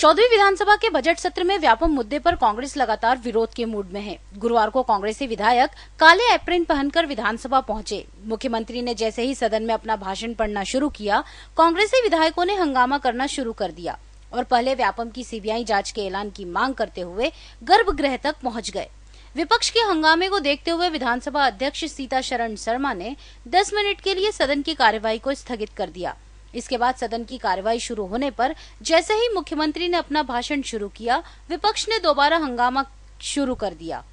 14वीं विधानसभा के बजट सत्र में व्यापम मुद्दे पर कांग्रेस लगातार विरोध के मूड में है। गुरुवार को कांग्रेसी विधायक काले एप्रिन पहनकर विधानसभा पहुंचे। मुख्यमंत्री ने जैसे ही सदन में अपना भाषण पढ़ना शुरू किया, कांग्रेसी विधायकों ने हंगामा करना शुरू कर दिया और पहले व्यापम की सीबीआई जांच के ऐलान की मांग करते हुए गर्भगृह तक पहुंच गए। विपक्ष के हंगामे को देखते हुए विधानसभा अध्यक्ष सीताशरण शर्मा ने 10 मिनट के लिए सदन की कार्यवाही को स्थगित कर दिया। इसके बाद सदन की कार्यवाही शुरू होने पर जैसे ही मुख्यमंत्री ने अपना भाषण शुरू किया, विपक्ष ने दोबारा हंगामा शुरू कर दिया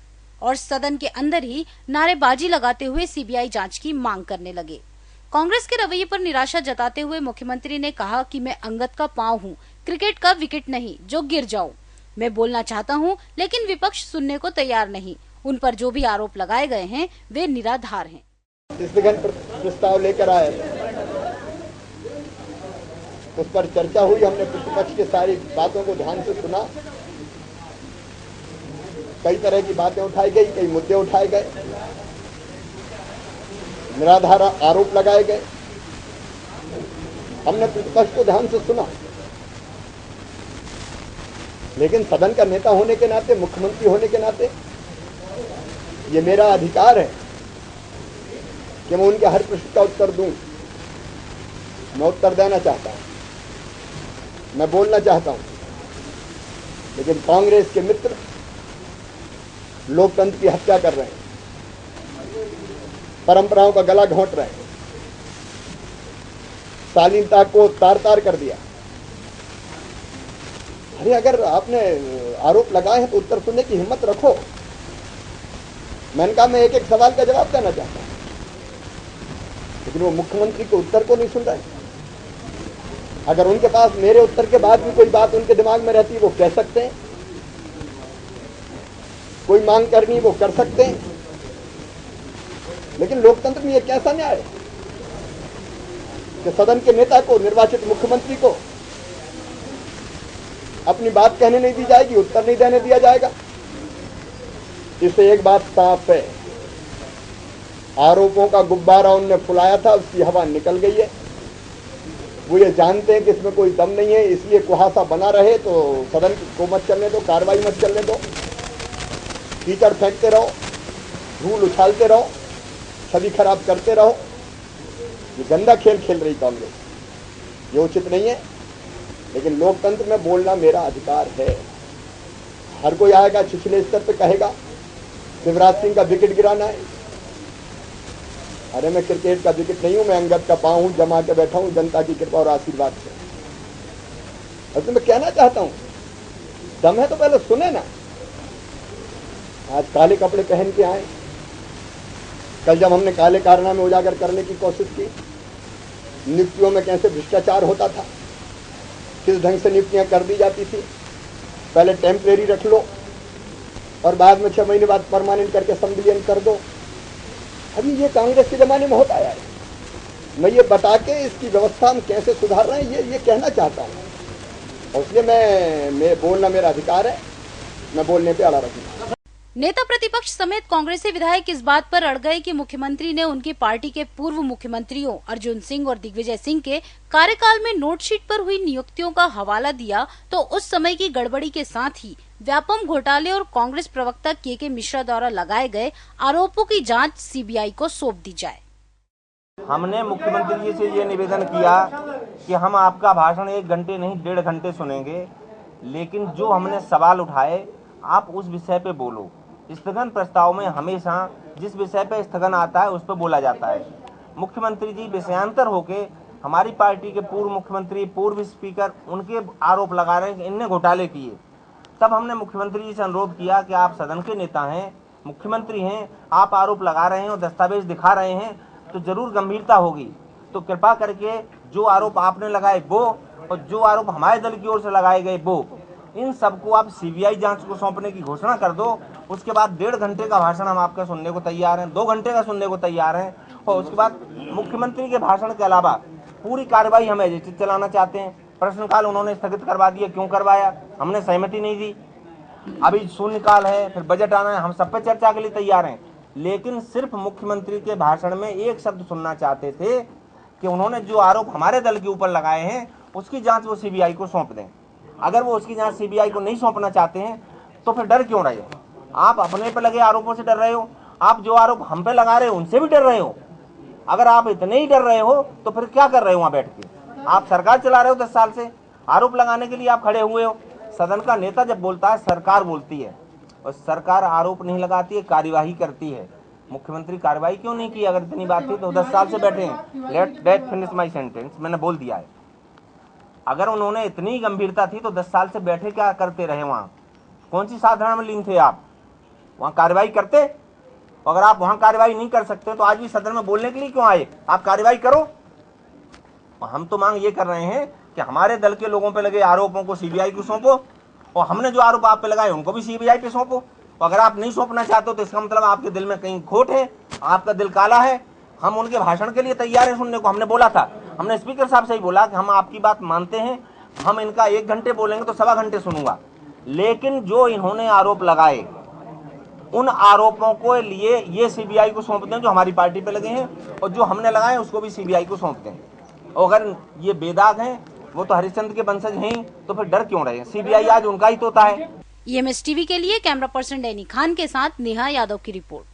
और सदन के अंदर ही नारेबाजी लगाते हुए सीबीआई जांच की मांग करने लगे। कांग्रेस के रवैये पर निराशा जताते हुए मुख्यमंत्री ने कहा कि मैं अंगद का पांव हूं, क्रिकेट का विकेट नहीं जो गिर जाऊं। मैं बोलना चाहता हूं, लेकिन विपक्ष सुनने को तैयार नहीं। उन पर जो भी आरोप लगाए गए हैं वे निराधार हैं। प्रस्ताव लेकर आए, उस पर चर्चा हुई। हमने प्रतिपक्ष की सारी बातों को ध्यान से सुना। कई तरह की बातें उठाई गई, कई मुद्दे उठाए गए, निराधार आरोप लगाए गए। हमने प्रतिपक्ष को ध्यान से सुना, लेकिन सदन का नेता होने के नाते, मुख्यमंत्री होने के नाते ये मेरा अधिकार है कि मैं उनके हर प्रश्न का उत्तर दूं। मैं उत्तर देना चाहता हूं, मैं बोलना चाहता हूं, लेकिन कांग्रेस के मित्र लोकतंत्र की हत्या कर रहे हैं, परंपराओं का गला घोंट रहे हैं, शालीनता को तार तार कर दिया। अरे अगर आपने आरोप लगाए हैं तो उत्तर सुनने की हिम्मत रखो। मैंने कहा मैं एक एक सवाल का जवाब देना चाहता हूं, लेकिन वो मुख्यमंत्री के उत्तर को नहीं सुन रहे। अगर उनके पास मेरे उत्तर के बाद भी कोई बात उनके दिमाग में रहती है, वो कह सकते हैं। कोई मांग करनी वो कर सकते हैं, लेकिन लोकतंत्र में ये कैसा न्याय है कि सदन के नेता को, निर्वाचित मुख्यमंत्री को अपनी बात कहने नहीं दी जाएगी, उत्तर नहीं देने दिया जाएगा। इससे एक बात साफ है, आरोपों का गुब्बारा उनने फुलाया था, उसकी हवा निकल गई है। वो ये जानते हैं कि इसमें कोई दम नहीं है, इसलिए कुहासा बना रहे तो सदन को मत चलने दो, कार्रवाई मत चलने दो, कीचड़ फेंकते रहो, धूल उछालते रहो, छवि खराब करते रहो। ये गंदा खेल खेल रही कांग्रेस, ये उचित नहीं है। लेकिन लोकतंत्र में बोलना मेरा अधिकार है। हर कोई आएगा, छिछले स्तर पे कहेगा शिवराज सिंह का विकेट गिराना है। अरे मैं क्रिकेट का विकेट नहीं हूं, मैं अंगद का पांव हूं, जमा के बैठा हूं जनता की कृपा और आशीर्वाद से। और तो मैं कहना चाहता हूं, दम है तो पहले सुने ना। आज काले कपड़े पहन के आए, कल जब हमने काले कारनामे उजागर करने की कोशिश की, नियुक्तियों में कैसे भ्रष्टाचार होता था, किस ढंग से नियुक्तियां कर दी जाती थी, पहले टेम्परेरी रख लो और बाद में 6 महीने बाद परमानेंट करके संविलियन कर दो। अभी ये कांग्रेस के जमाने में होता आया है। मैं ये बता के इसकी व्यवस्था हम कैसे सुधार रहे हैं ये कहना चाहता हूँ, और इसलिए मैं बोलना मेरा अधिकार है, मैं बोलने पे अड़ा रखूंगा। नेता प्रतिपक्ष समेत कांग्रेसी विधायक इस बात पर अड़ गए कि मुख्यमंत्री ने उनकी पार्टी के पूर्व मुख्यमंत्रियों अर्जुन सिंह और दिग्विजय सिंह के कार्यकाल में नोटशीट पर हुई नियुक्तियों का हवाला दिया तो उस समय की गड़बड़ी के साथ ही व्यापम घोटाले और कांग्रेस प्रवक्ता के मिश्रा द्वारा लगाए गए आरोपों की जांच सीबीआई को सौंप दी जाए। हमने मुख्यमंत्री जी से ये निवेदन किया कि हम आपका भाषण 1 घंटे नहीं 1.5 घंटे सुनेंगे, लेकिन जो हमने सवाल उठाए आप उस विषय पे बोलो। स्थगन प्रस्ताव में हमेशा जिस विषय पे स्थगन आता है उस पर बोला जाता है। मुख्यमंत्री जी विषयांतर होके हमारी पार्टी के पूर्व मुख्यमंत्री, पूर्व स्पीकर, उनके आरोप लगा रहे हैं कि इनने घोटाले किए। तब हमने मुख्यमंत्री जी से अनुरोध किया कि आप सदन के नेता हैं, मुख्यमंत्री हैं, आप आरोप लगा रहे हैं और दस्तावेज दिखा रहे हैं तो जरूर गंभीरता होगी, तो कृपा करके जो आरोप आपने लगाए वो और जो आरोप हमारे दल की ओर से लगाए गए वो, इन सबको आप सीबीआई जांच को सौंपने की घोषणा कर दो। उसके बाद 1.5 घंटे का भाषण हम आपका सुनने को तैयार हैं, 2 घंटे का सुनने को तैयार हैं, और उसके बाद मुख्यमंत्री के भाषण के अलावा पूरी कार्रवाई हम एजेंसी चलाना चाहते हैं। प्रश्नकाल उन्होंने स्थगित करवा दिया, क्यों करवाया? हमने सहमति नहीं दी। अभी शून्यकाल है, फिर बजट आना है, हम सब पे चर्चा के लिए तैयार हैं, लेकिन सिर्फ मुख्यमंत्री के भाषण में एक शब्द सुनना चाहते थे कि उन्होंने जो आरोप हमारे दल के ऊपर लगाए हैं उसकी जांच वो सीबीआई को सौंप दें। अगर वो उसकी जांच सीबीआई को नहीं सौंपना चाहते हैं तो फिर डर क्यों रहे हो? आप अपने पे लगे आरोपों से डर रहे हो, आप जो आरोप हम पे लगा रहे हो उनसे भी डर रहे हो। अगर आप इतने ही डर रहे हो तो फिर क्या कर रहे हो वहां बैठ के? आप सरकार चला रहे हो 10 साल से, आरोप लगाने के लिए आप खड़े हुए हो। सदन का नेता जब बोलता है सरकार बोलती है, और सरकार आरोप नहीं लगाती है, कार्यवाही करती है। मुख्यमंत्री कार्रवाई क्यों नहीं की? अगर इतनी बात थी तो 10 साल से बैठे हैं। लेट फिनिश माय सेंटेंस, मैंने बोल दिया है। अगर उन्होंने इतनी गंभीरता थी तो 10 साल से बैठे क्या करते रहे? वहां कौन सी साधना में लीन थे आप? वहां कार्रवाई करते। अगर आप वहां कार्रवाई नहीं कर सकते तो आज भी सदन में बोलने के लिए क्यों आए? आप कार्रवाई करो। हम तो मांग ये कर रहे हैं कि हमारे दल के लोगों पे लगे आरोपों को सीबीआई को सौंपो, और हमने जो आरोप आप पे लगाए उनको भी सीबीआई पे सौंपो। अगर आप नहीं सौंपना चाहते हो तो इसका मतलब आपके दिल में कहीं खोट है, आपका दिल काला है। हम उनके भाषण के लिए तैयार हैं सुनने को। हमने बोला था, हमने स्पीकर साहब से ही बोला कि हम आपकी बात मानते हैं, हम इनका 1 घंटे बोलेंगे तो 1.25 घंटे सुनूंगा, लेकिन जो इन्होंने आरोप लगाए उन आरोपों को लिए ये सीबीआई को सौंप दें जो हमारी पार्टी पे लगे हैं, और जो हमने लगाए उसको भी सीबीआई को सौंप दें। और अगर ये बेदाग हैं, वो तो हरिश्चंद्र के वंशज हैं, तो फिर डर क्यों रहे? सीबीआई आज उनका ही तोता है। EMS टीवी के लिए कैमरा पर्सन डैनी खान के साथ नेहा यादव की रिपोर्ट।